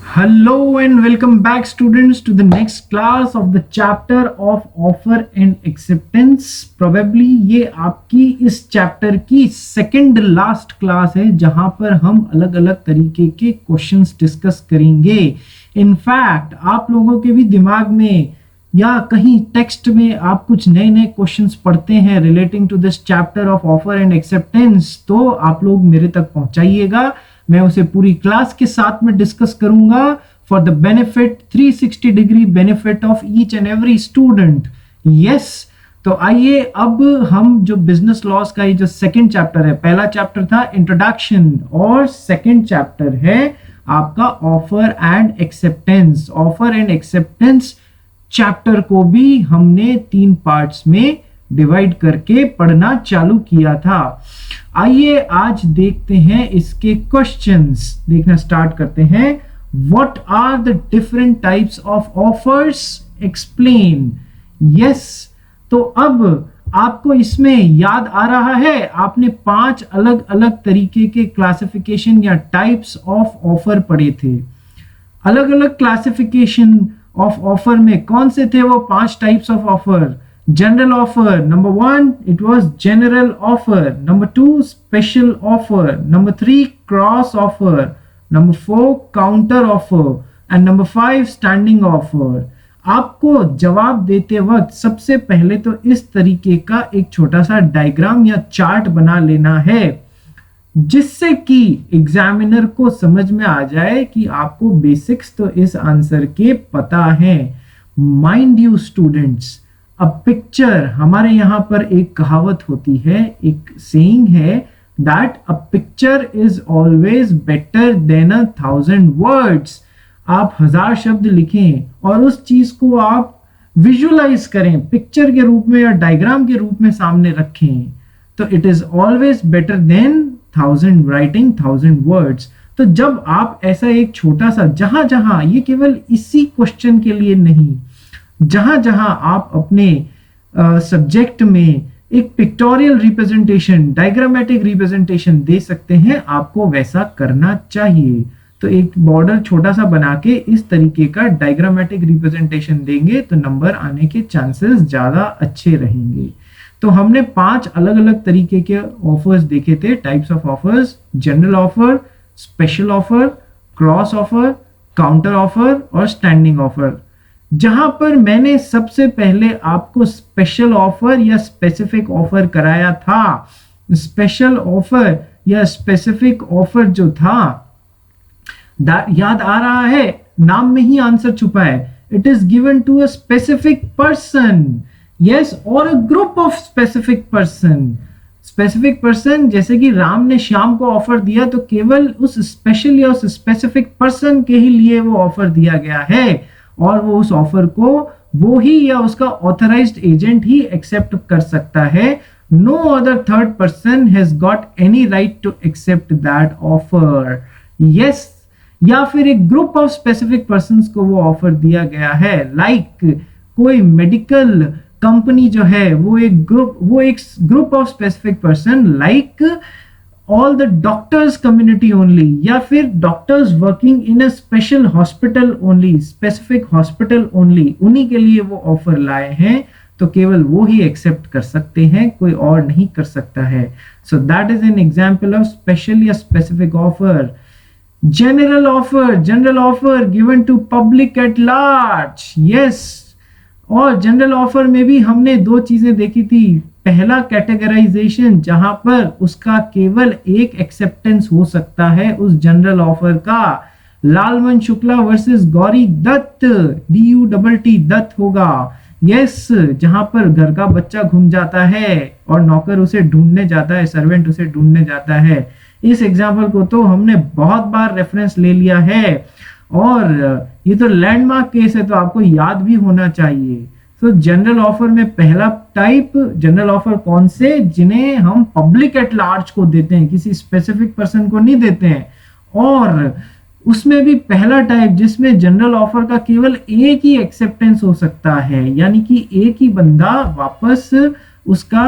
Hello and welcome back students to the next class of the chapter of offer and acceptance. Probably ये आपकी इस chapter की second last class है जहां पर हम अलग अलग तरीके के क्वेश्चंस डिस्कस करेंगे. इनफैक्ट आप लोगों के भी दिमाग में या कहीं टेक्स्ट में आप कुछ नए नए क्वेश्चंस पढ़ते हैं relating to this chapter of offer and acceptance, तो आप लोग मेरे तक पहुंचाइएगा. मैं उसे पूरी क्लास के साथ में डिस्कस करूंगा for the benefit 360 degree benefit of each and every student. Yes, तो आइए अब हम जो बिजनेस लॉस का ये जो सेकंड चैप्टर है, पहला चैप्टर था इंट्रोडक्शन और सेकंड चैप्टर है आपका offer and acceptance. Offer and acceptance chapter को भी हमने 3 पार्ट्स में डिवाइड करके पढ़ना चालू किया था. आइए आज देखते हैं इसके क्वेश्चंस. देखना स्टार्ट करते हैं. What are the different types of offers, explain. Yes, तो अब आपको इसमें याद आ रहा है आपने 5 अलग अलग तरीके के क्लासिफिकेशन या टाइप्स ऑफ ऑफर पढ़े थे. अलग अलग क्लासिफिकेशन ऑफ ऑफर में कौन से थे वो 5 types of offer? General offer, number 1, it was general offer. Number 2, special offer. Number 3, cross offer. Number 4, counter offer. And number 5, standing offer. आपको जवाब देते वक्त सबसे पहले तो इस तरीके का एक छोटा सा डायग्राम या चार्ट बना लेना है जिससे कि एग्जामिनर को समझ में आ जाए कि आपको बेसिक्स तो इस आंसर के पता है. Mind you students, a picture, हमारे यहां पर एक कहावत होती है, एक सेइंग है that a picture is always better than 1,000 words. आप 1000 शब्द लिखें और उस चीज को आप विजुअलाइज करें पिक्चर के रूप में या डायग्राम के रूप में सामने रखें, तो it is always better than 1000 writing 1000 words. तो जब आप ऐसा एक छोटा सा, जहां जहां, ये केवल इसी क्वेश्चन के लिए नहीं, जहां जहां आप अपने सब्जेक्ट में एक पिक्टोरियल रिप्रेजेंटेशन, डायग्रामेटिक रिप्रेजेंटेशन दे सकते हैं, आपको वैसा करना चाहिए. तो एक बॉर्डर छोटा सा बना के इस तरीके का डायग्रामेटिक रिप्रेजेंटेशन देंगे तो नंबर आने के चांसेस ज्यादा अच्छे रहेंगे. तो हमने 5 अलग अलग तरीके के ऑफर्स देखे थे, types of offers: general offer, special offer, cross offer, counter offer और स्टैंडिंग ऑफर. जहां पर मैंने सबसे पहले आपको स्पेशल ऑफर या स्पेसिफिक ऑफर कराया था. स्पेशल ऑफर या स्पेसिफिक ऑफर जो था, याद आ रहा है, नाम में ही आंसर छुपा है. It is given to a specific person, yes, और a group of specific person. Specific person, जैसे कि राम ने श्याम को ऑफर दिया तो केवल उस स्पेशल या उस स्पेसिफिक पर्सन के ही लिए वो ऑफर दिया गया है और वो उस ऑफर को वो ही या उसका ऑथराइज्ड एजेंट ही एक्सेप्ट कर सकता है. No other third person has got any right to accept that offer. Yes, या फिर एक ग्रुप ऑफ स्पेसिफिक पर्संस को वो ऑफर दिया गया है. लाइक कोई मेडिकल कंपनी जो है वो एक group of specific person, like all the doctors community only, या फिर doctors working in a special hospital only, specific hospital only, उन्हीं के लिए वो ऑफर लाए हैं तो केवल वो ही एक्सेप्ट कर सकते हैं, कोई और नहीं कर सकता है. So that is an example of special या specific offer. General offer given to public at large. Yes, और जनरल ऑफर में भी हमने 2 चीजें देखी थी. पहला कैटेगराइजेशन, जहां पर उसका केवल एक एक्सेप्टेंस हो सकता है उस जनरल ऑफर का. लालमन शुक्ला वर्सेस गौरी दत्त, DUTT दत्त होगा. यस, जहां पर घर का बच्चा घूम जाता है और नौकर उसे ढूंढने जाता है, सर्वेंट उसे ढूंढने जाता है. इस एग्जाम्पल को तो हमने बहुत बार रेफरेंस ले लिया है और ये तो लैंडमार्क केस है तो आपको याद भी होना चाहिए. तो जनरल ऑफर में पहला टाइप, जनरल ऑफर कौन से? जिन्हें हम पब्लिक एट लार्ज को देते हैं, किसी स्पेसिफिक पर्सन को नहीं देते हैं. और उसमें भी पहला टाइप जिसमें जनरल ऑफर का केवल एक ही एक्सेप्टेंस हो सकता है, यानी कि एक ही बंदा वापस उसका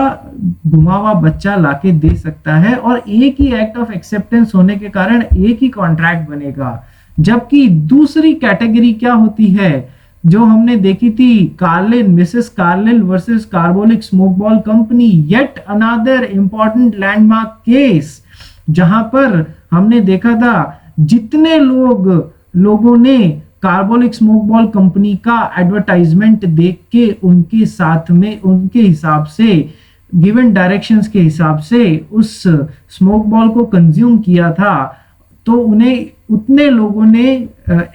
गुमा हुआ बच्चा लाके दे सकता है और एक ही एक्ट ऑफ एक्सेप्टेंस होने के कारण एक ही कॉन्ट्रैक्ट बनेगा. जबकि दूसरी कैटेगरी क्या होती है जो हमने देखी थी, Carlin, Mrs Carlin versus carbolic smoke ball company, yet another important landmark case, जहां पर हमने देखा था जितने लोगों ने कार्बोलिक स्मोक बॉल कंपनी का एडवर्टाइजमेंट देख के उनके साथ में उनके हिसाब से गिवन डायरेक्शंस के हिसाब से उस स्मोक बॉल को कंज्यूम किया था, तो उन्हें उतने लोगों ने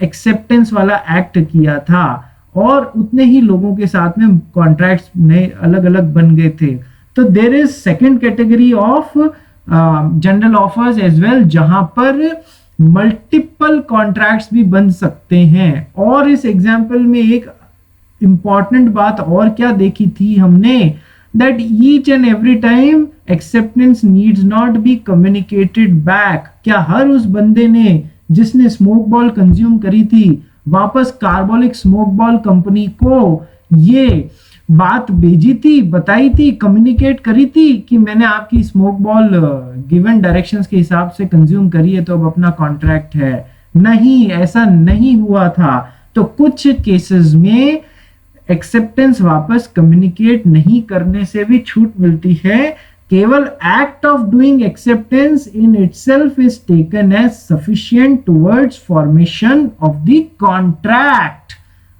एक्सेप्टेंस वाला एक्ट किया था और उतने ही लोगों के साथ में कॉन्ट्रैक्ट्स नए अलग अलग बन गए थे। तो there is second category of general offers as well, जहां पर मल्टीपल कॉन्ट्रैक्ट्स भी बन सकते हैं। और इस एग्जाम्पल में एक इंपॉर्टेंट बात और क्या देखी थी हमने, that each and every time acceptance needs not be communicated back। क्या हर उस बंदे ने जिसने स्मोक बॉल कंज्यूम करी थी वापस कार्बोलिक स्मोक बॉल कंपनी को ये बात भेजी थी, बताई थी, कम्युनिकेट करी थी कि मैंने आपकी स्मोक बॉल गिवन डायरेक्शंस के हिसाब से कंज्यूम करी है तो अब अपना कॉन्ट्रैक्ट है? नहीं, ऐसा नहीं हुआ था। तो कुछ केसेस में एक्सेप्टेंस वापस कम्युनिकेट नहीं करने से भी छूट मिलती है। केवल act of doing acceptance in itself is taken as sufficient towards formation of the contract.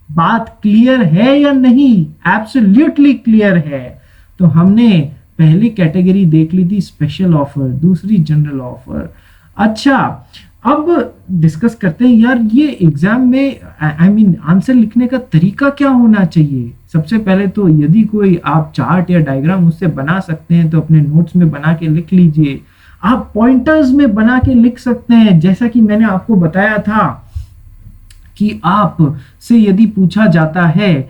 बात क्लियर है या नहीं? एब्सोल्युटली क्लियर है। तो हमने पहली कैटेगरी देख ली थी स्पेशल ऑफर, दूसरी जनरल ऑफर। अच्छा, अब डिस्कस करते हैं यार ये एग्जाम में आंसर लिखने का तरीका क्या होना चाहिए। सबसे पहले तो यदि कोई आप चार्ट या डायग्राम उससे बना सकते हैं तो अपने नोट्स में बना के लिख लीजिए। आप पॉइंटर्स में बना के लिख सकते हैं, जैसा कि मैंने आपको बताया था कि आप से यदि पूछा जाता है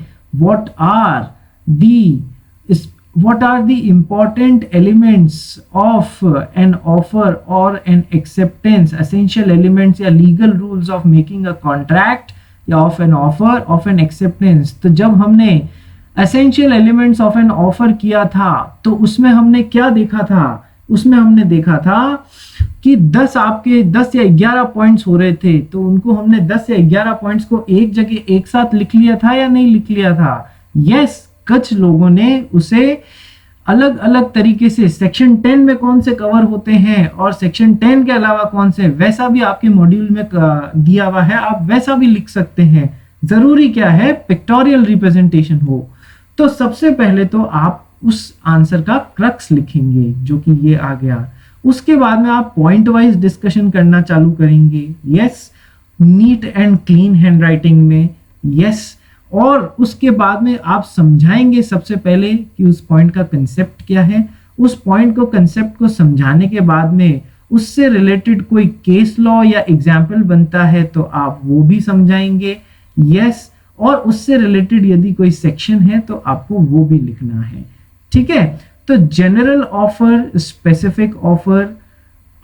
what are the important elements of an offer or an acceptance, essential elements या legal rules of making a contract या of an offer of an acceptance। तो जब हमने essential elements of an offer किया था तो उसमें हमने क्या देखा था? उसमें हमने देखा था कि 10 या 11 पॉइंट्स हो रहे थे, तो उनको हमने 10 या 11 पॉइंट्स को एक जगह एक साथ लिख लिया था या नहीं लिख लिया था? यस, कुछ लोगों ने उसे अलग अलग तरीके से सेक्शन 10 में कौन से कवर होते हैं और सेक्शन 10 के अलावा कौन से, वैसा भी आपके मॉड्यूल में दिया हुआ है, आप वैसा भी लिख सकते हैं। जरूरी क्या है? पिक्टोरियल रिप्रेजेंटेशन हो। तो सबसे पहले तो आप उस आंसर का क्रक्स लिखेंगे जो कि ये आ गया। उसके बाद में आप पॉइंट वाइज डिस्कशन करना चालू करेंगे। Yes, neat and clean handwriting में। यस, और उसके बाद में आप समझाएंगे सबसे पहले कि उस पॉइंट का कंसेप्ट क्या है। उस पॉइंट को कंसेप्ट को समझाने के बाद में उससे रिलेटेड कोई केस लॉ या एग्जाम्पल बनता है तो आप वो भी समझाएंगे। यस, और उससे रिलेटेड यदि कोई सेक्शन है तो आपको वो भी लिखना है। ठीक है, तो जनरल ऑफर, स्पेसिफिक ऑफर।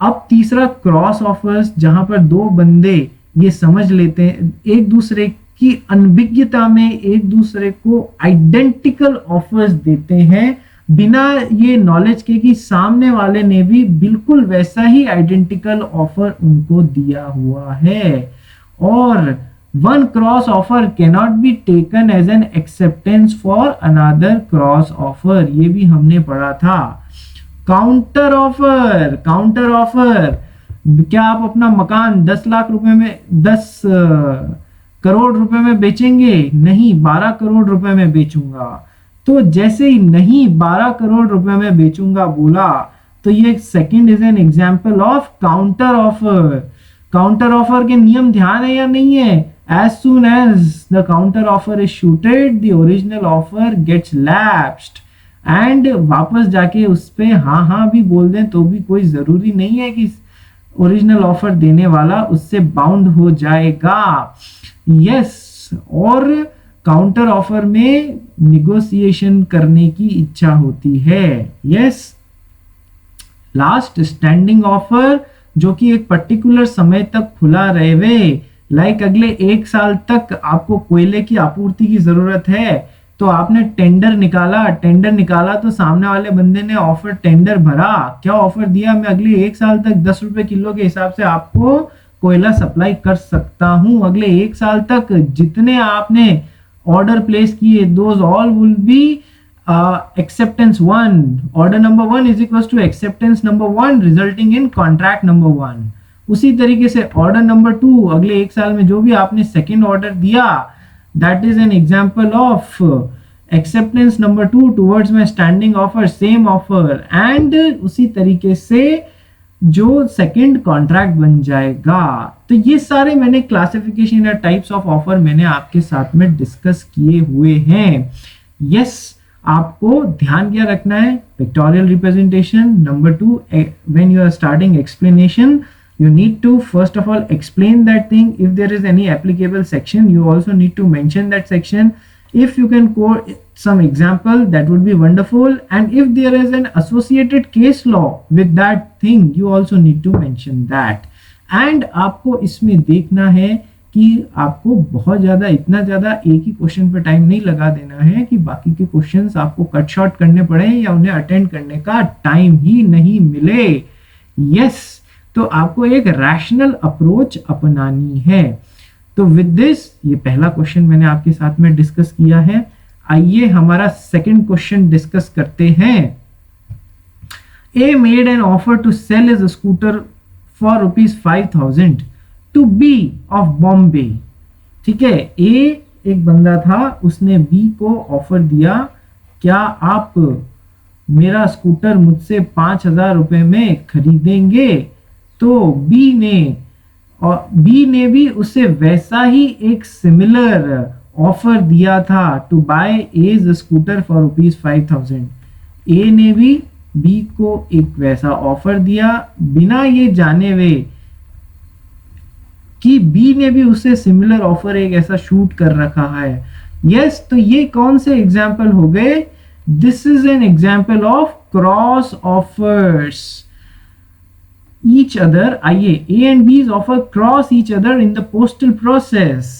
अब तीसरा क्रॉस ऑफर्स, जहां पर दो बंदे ये समझ लेते हैं एक दूसरे की अनभिज्ञता में एक दूसरे को आइडेंटिकल ऑफर्स देते हैं बिना ये नॉलेज के कि सामने वाले ने भी बिल्कुल वैसा ही आइडेंटिकल ऑफर उनको दिया हुआ है। और one cross offer cannot be taken as an acceptance for another cross offer, ये भी हमने पढ़ा था। काउंटर ऑफर, काउंटर ऑफर, क्या आप अपना मकान 10 लाख रुपए में 10 करोड़ रुपए में बेचेंगे? नहीं, 12 करोड़ रुपए में बेचूंगा। तो जैसे ही नहीं 12 करोड़ रुपए में बेचूंगा बोला तो ये second is an example of counter offer. Counter offer के नियम ध्यान है या नहीं है? As soon as the counter offer is shooted the original offer gets lapsed. And वापस जाके उस पे हाँ भी बोल दें तो भी कोई जरूरी नहीं है कि ओरिजिनल ऑफर देने वाला उससे बाउंड हो जाएगा। यस, और काउंटर ऑफर में निगोशिएशन करने की इच्छा होती है। यस, लास्ट स्टैंडिंग ऑफर, जो कि एक पर्टिकुलर समय तक खुला रहे, लाइक अगले 1 साल तक आपको कोयले की आपूर्ति की जरूरत है तो आपने टेंडर निकाला तो सामने वाले बंदे ने ऑफर टेंडर भरा, क्या ऑफर दिया? मैं अगले 1 साल तक 10 रुपए किलो के हिसाब से आपको कोयला सप्लाई कर सकता हूं अगले 1 साल तक। जितने आपने ऑर्डर प्लेस किए those all will be acceptance 1. Order number 1 is equals to acceptance number 1 resulting in contract number 1. उसी तरीके से ऑर्डर नंबर 2 अगले 1 साल में जो भी आपने सेकेंड ऑर्डर दिया that is an example of acceptance number 2 towards my standing offer, same offer, and उसी तरीके से जो सेकेंड कॉन्ट्रैक्ट बन जाएगा। तो ये सारे मैंने क्लासिफिकेशन या टाइप्स ऑफ ऑफर मैंने आपके साथ में डिस्कस किए हुए हैं। यस, आपको ध्यान क्या रखना है, pictorial representation. Number 2, when you are starting explanation you need to first of all explain that thing. If there is any applicable section, you also need to mention that section. If you can quote some example, that would be wonderful. And if there is an associated case law with that thing, you also need to mention that. And आपको इसमें देखना है कि आपको बहुत ज़्यादा इतना ज़्यादा एक ही क्वेश्चन पे टाइम नहीं लगा देना है कि बाकी के क्वेश्चंस आपको कट शॉर्ट करने पड़े या उन्हें अटेंड करने का टाइम ही नहीं मिले। यस, तो आपको एक रैशनल अप्रोच अपनानी है। तो विद दिस, ये पहला क्वेश्चन मैंने आपके साथ में डिस्कस किया है। आइए हमारा सेकंड क्वेश्चन डिस्कस करते हैं। A made an offer to sell his scooter for ₹5,000 to B of Bombay. ठीक है, A एक बंदा था, उसने B को ऑफर दिया, क्या आप मेरा स्कूटर मुझसे 5,000 रुपए में खरीदेंगे? तो बी ने भी उसे वैसा ही एक सिमिलर ऑफर दिया था to buy as scooter for ₹5,000। A ने भी बी को एक वैसा ऑफर दिया बिना ये जाने हुए कि बी ने भी उसे सिमिलर ऑफर एक ऐसा शूट कर रखा है। यस, तो ये कौन से एग्जाम्पल हो गए? This is an example of cross offers each other. आइए, A and B's offer cross each other in the postal process.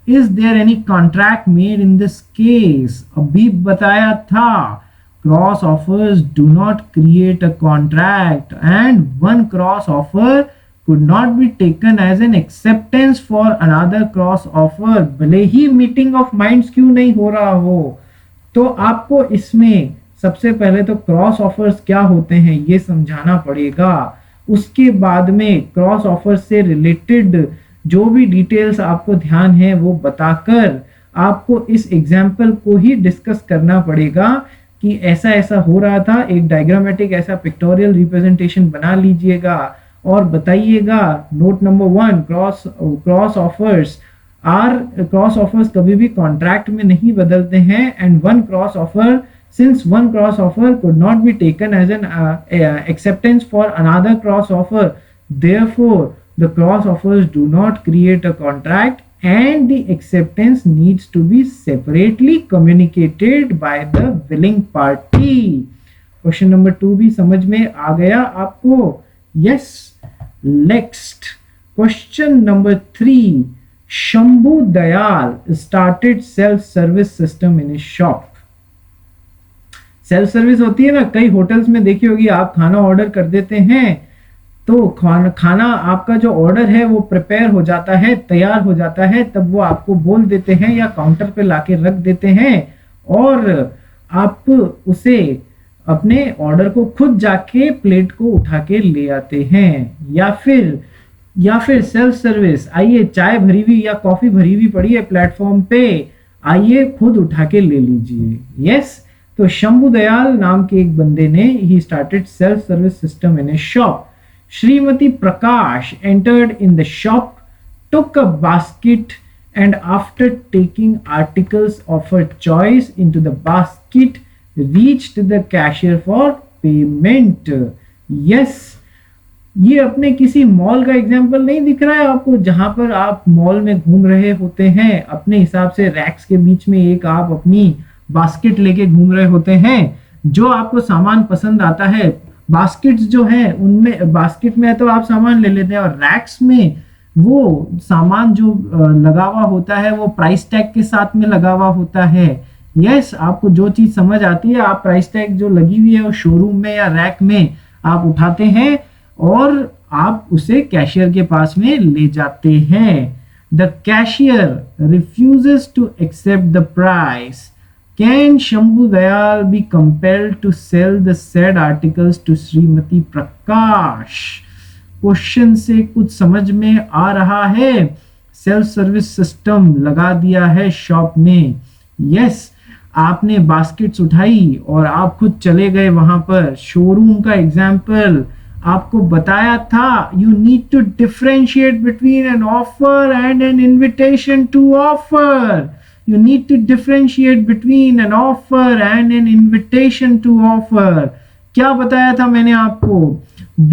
Is there any contract made in this case? अभी बताया था, cross offers do not create a contract and one cross offer could not be taken as an acceptance for another cross offer, भले ही meeting of minds क्यों नहीं हो रहा हो। तो आपको इसमें सबसे पहले तो क्रॉस ऑफर्स क्या होते हैं ये समझाना पड़ेगा। उसके बाद में क्रॉस ऑफर से रिलेटेड जो भी डिटेल्स आपको ध्यान है वो बताकर आपको इस एग्जाम्पल को ही डिस्कस करना पड़ेगा कि ऐसा ऐसा हो रहा था। एक डायग्रामेटिक ऐसा पिक्टोरियल रिप्रेजेंटेशन बना लीजिएगा और बताइएगा। नोट नंबर 1, क्रॉस ऑफर्स कभी भी कॉन्ट्रैक्ट में नहीं बदलते हैं। And one cross offer, since one cross offer could not be taken as an acceptance for another cross offer, therefore the cross offers do not create a contract and the acceptance needs to be separately communicated by the willing party. Question number 2 भी समझ में आ गया आपको? Yes. Next, question number 3. Shambhu Dayal started self-service system in his shop. Self service होती है ना, कई hotels में देखी होगी, आप खाना ऑर्डर कर देते हैं तो खाना आपका जो ऑर्डर है वो प्रिपेयर हो जाता है, तैयार हो जाता है, तब वो आपको बोल देते हैं या काउंटर पे लाके रख देते हैं और आप उसे अपने ऑर्डर को खुद जाके प्लेट को उठा के ले आते हैं। या फिर सेल्फ सर्विस, आइए चाय भरी हुई या कॉफी भरी हुई पड़ी है प्लेटफॉर्म पे, आइए खुद उठा के ले लीजिए। यस, तो शंभू दयाल नाम के एक बंदे ने he started self service system in A shop. Shrimati Prakash entered in the shop, took a basket and after taking articles of her choice into the basket reached the cashier for payment. Yes, ये अपने किसी mall का example नहीं दिख रहा है आपको, जहां पर आप मॉल में घूम रहे होते हैं, अपने हिसाब से रैक्स के बीच में एक आप अपनी बास्केट लेके घूम रहे होते हैं, जो आपको सामान पसंद आता है। बास्केट्स जो है उनमें, बास्केट में तो आप सामान ले लेते हैं और रैक्स में वो सामान जो लगा हुआ होता है वो प्राइस टैग के साथ में लगा हुआ होता है। यस, आपको जो चीज समझ आती है, आप प्राइस टैग जो लगी हुई है वो शोरूम में या रैक में आप उठाते हैं और आप उसे कैशियर के पास में ले जाते हैं। The cashier refuses to accept the price, can Shambhu Dayal be compelled to sell the said articles to Shrimati Prakash? Question से कुछ समझ में आ रहा है? सेल्फ सर्विस सिस्टम लगा दिया है शॉप में। यस, आपने बास्केट्स उठाई और आप खुद चले गए वहां पर। शोरूम का एग्जाम्पल आपको बताया था, you need to differentiate between an offer and an invitation to offer. You need to differentiate between an offer and an invitation to offer. क्या बताया था मैंने आपको?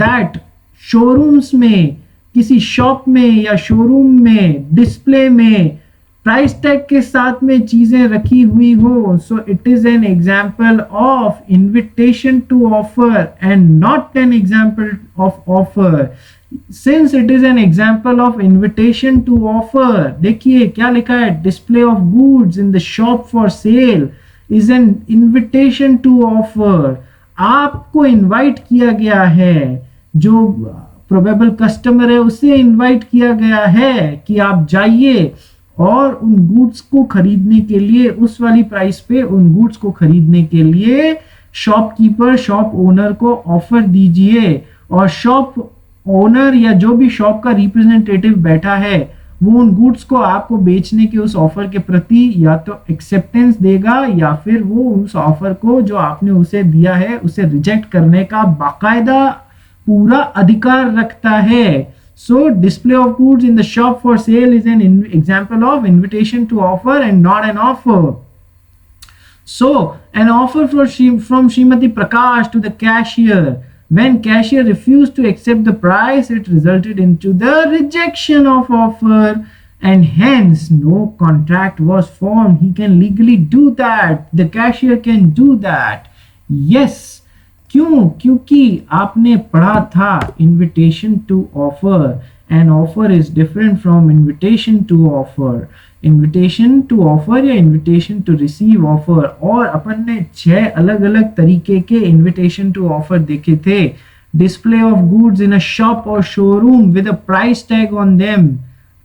That showrooms में, किसी शॉप में या शोरूम में, डिस्प्ले में प्राइस टैग के साथ में चीजें रखी हुई हो, so it is an example of invitation to offer and not an example of offer. Since it is an example of invitation to offer, देखिए क्या लिखा है, display of goods in the shop for sale is an invitation to offer. आपको invite किया गया है, जो probable customer है उसे इनवाइट किया गया है कि आप जाइए और उन गुड्स को खरीदने के लिए, उस वाली प्राइस पे उन गुड्स को खरीदने के लिए शॉपकीपर, शॉप ओनर को ऑफर दीजिए। और शॉप ओनर या जो भी शॉप का रिप्रेजेंटेटिव बैठा है वो उन गुड्स को आपको बेचने के उस ऑफर के प्रति या तो एक्सेप्टेंस देगा या फिर वो उस ऑफर को जो आपने उसे दिया है उसे रिजेक्ट करने का बाकायदा पूरा अधिकार रखता है। So display of goods in the shop for sale is an example of invitation to offer and not an offer. So an offer from Srimati Prakash to the cashier. When cashier refused to accept the price, it resulted into the rejection of offer and hence no contract was formed. He can legally do that. The cashier can do that. Yes. क्यों? क्योंकि आपने पढ़ा था invitation to offer. An offer is different from invitation to offer. Invitation to offer या invitation to receive offer, और अपन ने 6 अलग अलग तरीके के invitation to offer देखे थे। Display of goods in a shop or showroom with a price tag on them.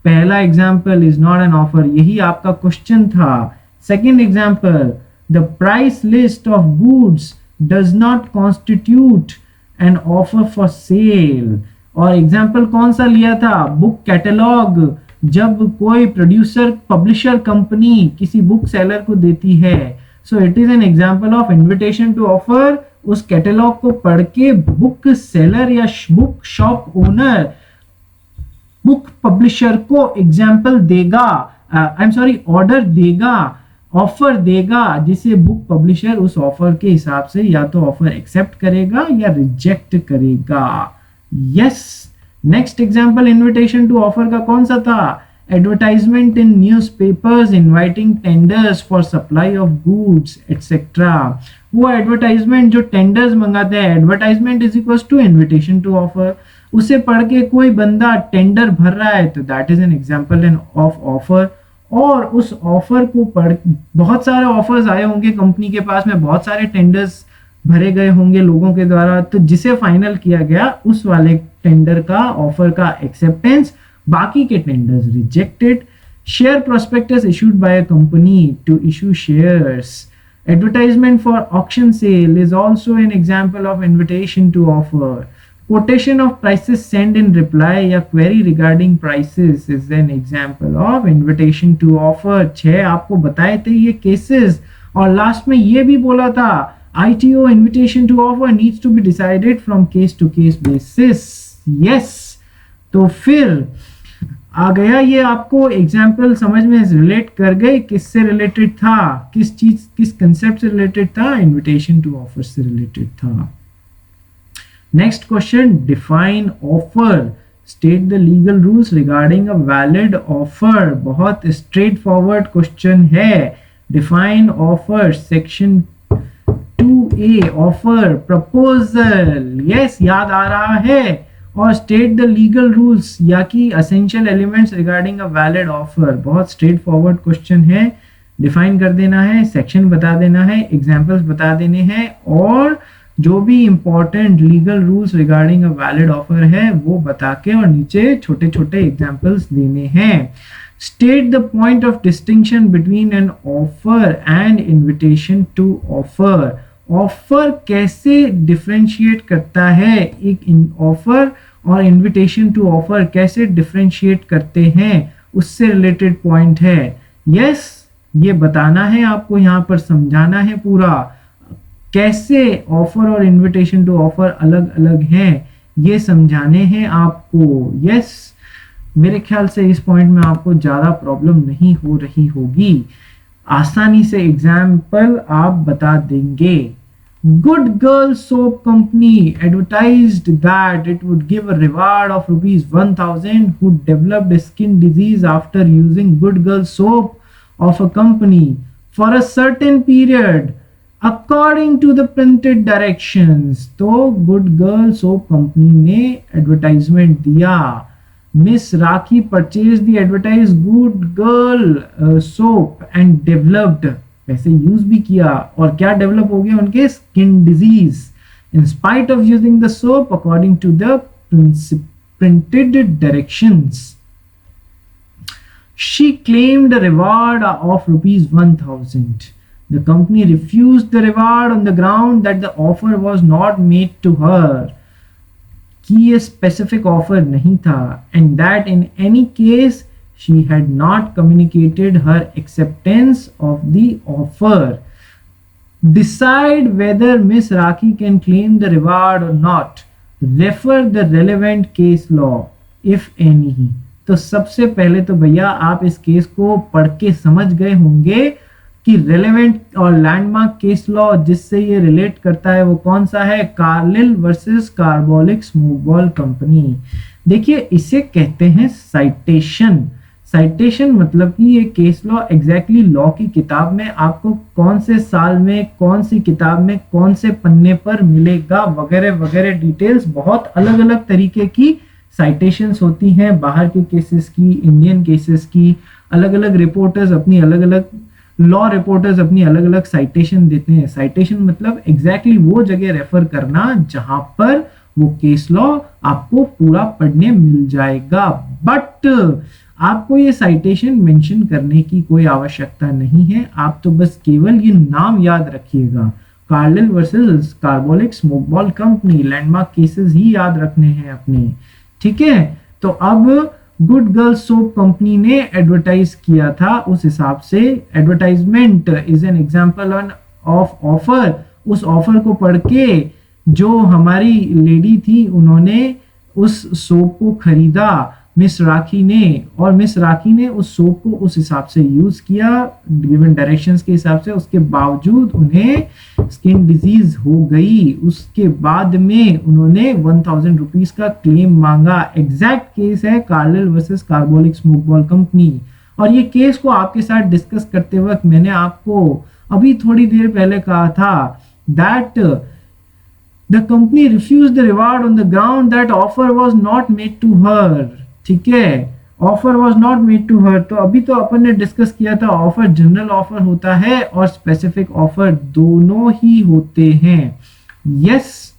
पहला example is not an offer, यही आपका क्वेश्चन था। Second example, the price list of goods does not constitute an offer for sale. और example कौन सा लिया था? Book catalogue. जब कोई प्रोड्यूसर, पब्लिशर कंपनी किसी बुक सेलर को देती है, so it is an example of invitation to offer. उस कैटलॉग को पढ़ के बुक सेलर या book shop owner book publisher को एग्जाम्पल देगा, ऑर्डर देगा, ऑफर देगा, जिसे बुक पब्लिशर उस ऑफर के हिसाब से या तो ऑफर एक्सेप्ट करेगा या रिजेक्ट करेगा। Yes, next example invitation to offer का कौन सा था? Advertisement in newspapers inviting tenders for supply of goods etcetera. वो एडवर्टाइजमेंट जो टेंडर्स मंगाते हैं, advertisement is equal to invitation to offer. उसे पढ़ के कोई बंदा टेंडर भर रहा है तो that is an example of offer. और उस ऑफर को पढ़, बहुत सारे ऑफर्स आए होंगे कंपनी के पास में, बहुत सारे टेंडर्स भरे गए होंगे लोगों के द्वारा, तो जिसे फाइनल किया गया उस वाले टेंडर का, ऑफर का एक्सेप्टेंस, बाकी के tenders rejected. Share prospectus issued by a company to issue shares. Advertisement for auction sale is also an example of invitation to offer. Quotation of prices sent in reply या query regarding prices is an example of invitation to offer। 6 आपको बताए थे ये cases, और last में ये भी बोला था ITO invitation to offer needs to be decided from case to case basis। yes, तो फिर आ गया ये, आपको एग्जाम्पल समझ में रिलेट कर गए, किससे रिलेटेड था, किस चीज, किस कंसेप्ट से रिलेटेड था? इन्विटेशन टू ऑफर से रिलेटेड था। Next question, define offer. State the legal rules regarding a valid offer. बहुत straight forward question है। Define offer, section 2A, offer, proposal. Yes, याद आ रहा है। और state the legal rules या कि essential elements regarding a valid offer। बहुत straight forward question है। Define कर देना है, section बता देना है, examples बता देने हैं, और जो भी important legal rules regarding a valid offer है वो बता के और नीचे छोटे छोटे एग्जांपल्स देने हैं। State the point of distinction between an offer and invitation to offer. Offer कैसे डिफरेंशिएट करता है, एक ऑफर और इनविटेशन टू ऑफर कैसे डिफरेंशिएट करते हैं, उससे रिलेटेड पॉइंट है। यस, ये बताना है आपको, यहां पर समझाना है पूरा कैसे ऑफर और इनविटेशन टू ऑफर अलग अलग हैं, ये समझाने हैं आपको। यस, मेरे ख्याल से इस पॉइंट में आपको ज्यादा प्रॉब्लम नहीं हो रही होगी, आसानी से एग्जाम्पल आप बता देंगे। Good Girl Soap Company advertised that it would give a reward of ₹1,000 who developed a skin disease after using Good Girl Soap of a company for a certain period according to the printed directions। तो Good Girl Soap Company ने advertisement दिया। Miss Rakhi purchased the advertised Good Girl soap and developed, वैसे use भी किया और क्या develop हो गया, उनके skin disease in spite of using the soap according to the printed directions. She claimed a reward of ₹1,000. The company refused the reward on the ground that the offer was not made to her, कि ये specific offer नहीं था, and that in any case she had not communicated her acceptance of the offer. Decide whether Miss Rakhi can claim the reward or not. Refer the relevant case law, if any. तो सबसे पहले तो भैया आप इस case को पढ़ के समझ गए होंगे कि रेलेवेंट और लैंडमार्क केस लॉ जिससे ये रिलेट करता है वो कौन सा है, Carlill versus Carbolic smoke ball company. देखिए, इसे कहते हैं साइटेशन। साइटेशन मतलब कि ये केस लॉ एग्जैक्टली लॉ की किताब में आपको कौन से साल में कौन सी किताब में कौन से पन्ने पर मिलेगा वगैरह वगैरह डिटेल्स, बहुत अलग अलग तरीके की साइटेशंस होती हैं, बाहर के केसेस की, इंडियन केसेस की, अलग अलग रिपोर्टर्स अपनी अलग अलग लॉ रिपोर्टर्स अपनी अलग अलग साइटेशन देते हैं। साइटेशन मतलब एग्जैक्टली वो जगह रेफर करना जहां पर वो केस लॉ आपको पूरा पढ़ने मिल जाएगा, बट आपको ये साइटेशन मेंशन करने की कोई आवश्यकता नहीं है, आप तो बस केवल ये नाम याद रखिएगा, Carlill versus Carbolic smoke ball company, landmark cases ही याद रखने हैं अपने, ठीक है। तो अब गुड गर्ल सोप कंपनी ने एडवर्टाइज किया था, उस हिसाब से advertisement is an example of offer. उस ऑफर को पढ़ के जो हमारी लेडी थी उन्होंने उस सोप को खरीदा मिस राखी ने, और मिस राखी ने उस सोप को उस हिसाब से यूज किया गिवन डायरेक्शंस के हिसाब से, उसके बावजूद उन्हें स्किन डिजीज हो गई। उसके बाद में उन्होंने 1000 रुपीज का क्लेम मांगा। एग्जैक्ट केस है Carlill versus Carbolic smoke ball company, और ये केस को आपके साथ डिस्कस करते वक्त मैंने आपको अभी थोड़ी देर पहले कहा था that the company refuse the reward on the ground that offer was not made to her, ठीक है, offer was not made to her. तो अभी तो अपन ने डिस्कस किया था ऑफर जनरल ऑफर होता है और स्पेसिफिक ऑफर दोनों ही होते हैं। Yes,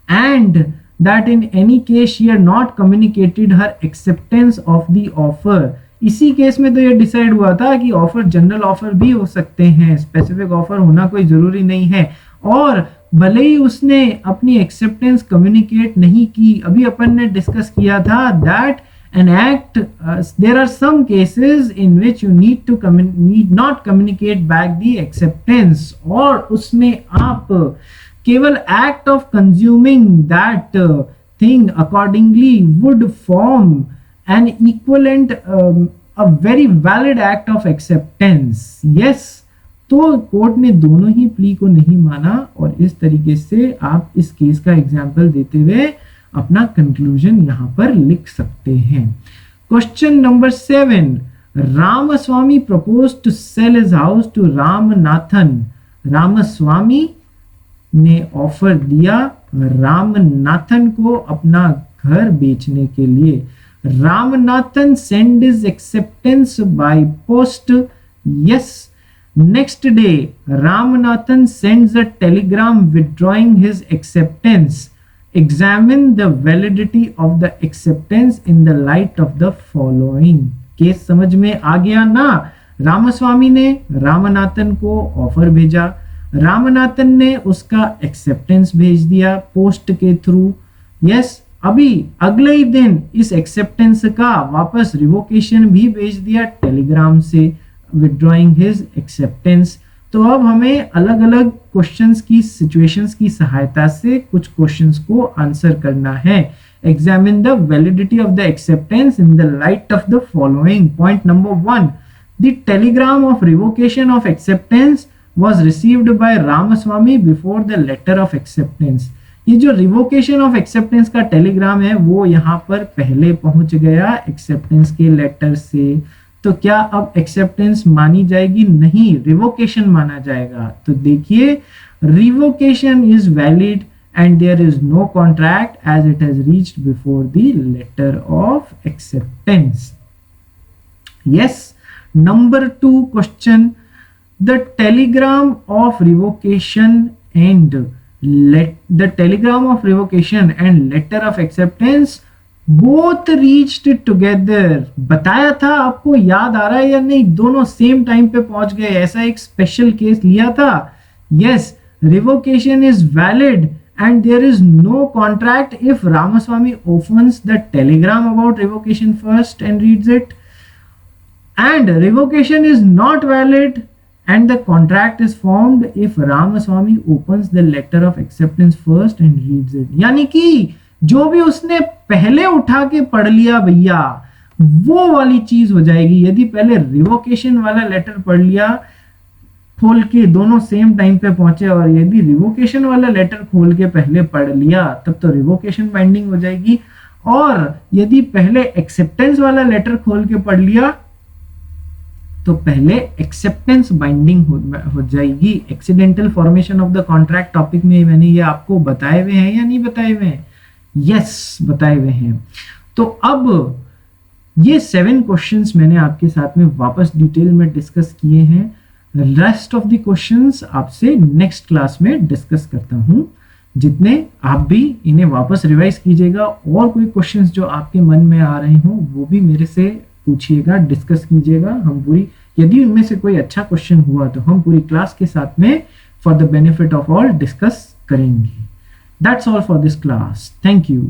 and that in any case she had not communicated her acceptance of the offer. इसी केस में तो ये डिसाइड हुआ था कि ऑफर जनरल ऑफर भी हो सकते हैं, स्पेसिफिक ऑफर होना कोई जरूरी नहीं है, और भले ही उसने अपनी एक्सेप्टेंस कम्युनिकेट नहीं की, अभी अपन ने डिस्कस किया था that an act there are some cases in which you need not communicate back the acceptance, और उसमें आप केवल act of consuming that thing accordingly would form an equivalent a very valid act of acceptance. Yes, तो court ने दोनों ही plea को नहीं माना, और इस तरीके से आप इस केस का एग्जाम्पल देते हुए अपना कंक्लूजन यहां पर लिख सकते हैं। Question number 7, Ramaswami propose to sell his house to Ramanathan. Ramaswami ने ऑफर दिया रामनाथन को अपना घर बेचने के लिए। Ramanathan send his acceptance by post. Yes, Next day, Ramanathan sends a telegram withdrawing his acceptance. Examine the validity of the acceptance in the light of the following. Case समझ में आ गया ना? रामास्वामी ने रामनाथन को ऑफर भेजा, रामनाथन ने उसका एक्सेप्टेंस भेज दिया पोस्ट के थ्रू। यस, अभी अगले ही दिन इस एक्सेप्टेंस का वापस रिवोकेशन भी भेज दिया टेलीग्राम से, विड्रॉइंग हिज एक्सेप्टेंस। तो अब हमें अलग अलग क्वेश्चंस की सिचुएशंस की सहायता से कुछ क्वेश्चंस को आंसर करना है। Examine the validity of the acceptance in the light of the following. Point number 1, the telegram of revocation of acceptance was received by Ramaswami before the letter of acceptance। ये जो revocation of acceptance का telegram है वो यहाँ पर पहले पहुंच गया एक्सेप्टेंस के लेटर से। तो क्या अब एक्सेप्टेंस मानी जाएगी? नहीं, रिवोकेशन माना जाएगा। तो देखिए, revocation is valid and there is no contract as it has reached before the letter of acceptance. Yes. Number 2 question, the telegram of revocation and letter of acceptance both reached together। बताया था, आपको याद आ रहा है या नहीं? दोनों same time पे पहुंच गए, ऐसा एक स्पेशल केस लिया था। Yes, revocation is valid and there is no contract if Ramaswamy opens the telegram about revocation first and reads it, and revocation is not valid and the contract is formed if Ramaswamy opens the letter of acceptance first and reads it। यानी कि जो भी उसने पहले उठा के पढ़ लिया भैया, वो वाली चीज हो जाएगी। यदि पहले रिवोकेशन वाला लेटर पढ़ लिया खोल के, दोनों सेम टाइम पे पहुंचे, और यदि रिवोकेशन वाला लेटर खोल के पहले पढ़ लिया तब तो रिवोकेशन बाइंडिंग हो जाएगी, और यदि पहले एक्सेप्टेंस वाला लेटर खोल के पढ़ लिया तो पहले एक्सेप्टेंस बाइंडिंग हो जाएगी। Accidental formation of the contract topic में मैंने ये आपको बताए हुए हैं या नहीं बताए हुए हैं? यस, बताए हुए हैं। तो अब ये 7 क्वेश्चंस मैंने आपके साथ में वापस डिटेल में डिस्कस किए हैं। रेस्ट ऑफ द क्वेश्चंस आपसे नेक्स्ट क्लास में डिस्कस करता हूं। जितने आप भी इन्हें वापस रिवाइज कीजिएगा, और कोई क्वेश्चंस जो आपके मन में आ रहे हो वो भी मेरे से पूछिएगा, डिस्कस कीजिएगा। हम पूरी, यदि उनमें से कोई अच्छा क्वेश्चन हुआ तो हम पूरी क्लास के साथ में for the benefit of all discuss करेंगे। That's all for this class. Thank you.